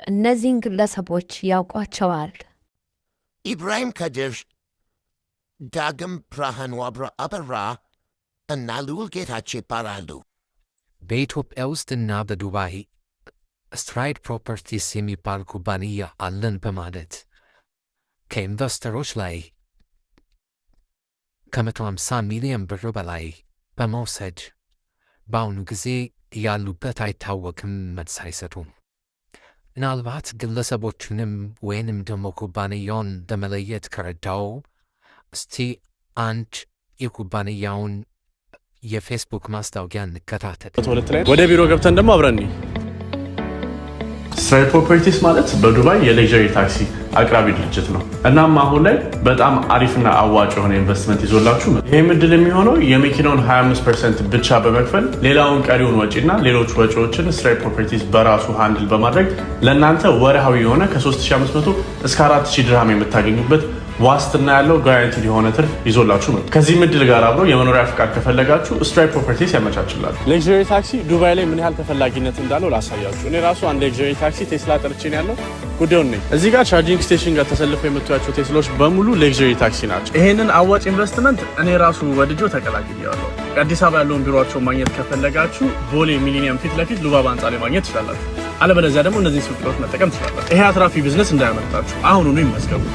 እነዚህን ግለሰቦች ያውቋቸዋል? ኢብራሂም ከድር፣ ዳግም ብርሃኑ አበራ እና ልዑል ጌታቸው ይባላሉ። በኢትዮጵያ ውስጥና በዱባይ ስትራይድ ፕሮፐርቲስ የሚባል ኩባንያ አለን በማለት ከኢንቨስተሮች ላይ ከ150 ሚሊዮን ብር በላይ በመውሰድ በአሁኑ ጊዜ ያሉበት አይታወቅም፣ መልስ አይሰጡም። ምናልባት ግለሰቦቹንም ወይንም ደግሞ ኩባንያውን ለመለየት ከረዳው እስቲ አንድ የኩባንያውን የፌስቡክ ማስታወቂያ እንከታተል። ወደ ቢሮ ገብተን ደግሞ አብረን ስትራይድ ፕሮፐርቲስ ማለት በዱባይ የሌክዠሪ ታክሲ አቅራቢ ድርጅት ነው። እናም አሁን ላይ በጣም አሪፍና አዋጭ የሆነ ኢንቨስትመንት ይዞላችሁ ነው። ይሄ ምድል የሚሆነው የመኪናውን 25% ብቻ በመክፈል ሌላውን ቀሪውን ወጪና ሌሎች ወጪዎችን ስትራይድ ፕሮፐርቲስ በራሱ ሃንድል በማድረግ ለእናንተ ወርሃዊ የሆነ ከ3500 እስከ 4000 ድርሃም የምታገኙበት ዋስትና ያለው ጋራንቲድ የሆነ ትርፍ ይዞላችሁ ነው። ከዚህ ምድል ጋር አብሮ የመኖሪያ ፍቃድ ከፈለጋችሁ ስትራይድ ፕሮፐርቲስ ያመቻችላል። ሌክዠሪ ታክሲ ዱባይ ላይ ምን ያህል ተፈላጊነት እንዳለው ላሳያችሁ። እኔ ራሱ አንድ ሌክዠሪ ታክሲ ቴስላ ጠርቼ ነው ያለው። ጉዳዩን ነኝ እዚህ ጋር ቻርጂንግ ስቴሽን ጋር ተሰልፈው የምታዩቸው ቴስላዎች በሙሉ ሌክዠሪ ታክሲ ናቸው። ይሄንን አዋጭ ኢንቨስትመንት እኔ ራሱ ወድጆ ተቀላቅያለሁ። አዲስ አበባ ያለውን ቢሮአቸውን ማግኘት ከፈለጋችሁ ቦሌ ሚሊኒየም ፊት ለፊት ሉባባ ህንፃ ላይ ማግኘት ትችላላችሁ። አለበለዚያ ደግሞ እነዚህ ሱቆች መጠቀም ትችላላችሁ። ይሄ አትራፊ ቢዝነስ እንዳያመልጣችሁ አሁኑኑ ይመዝገቡ።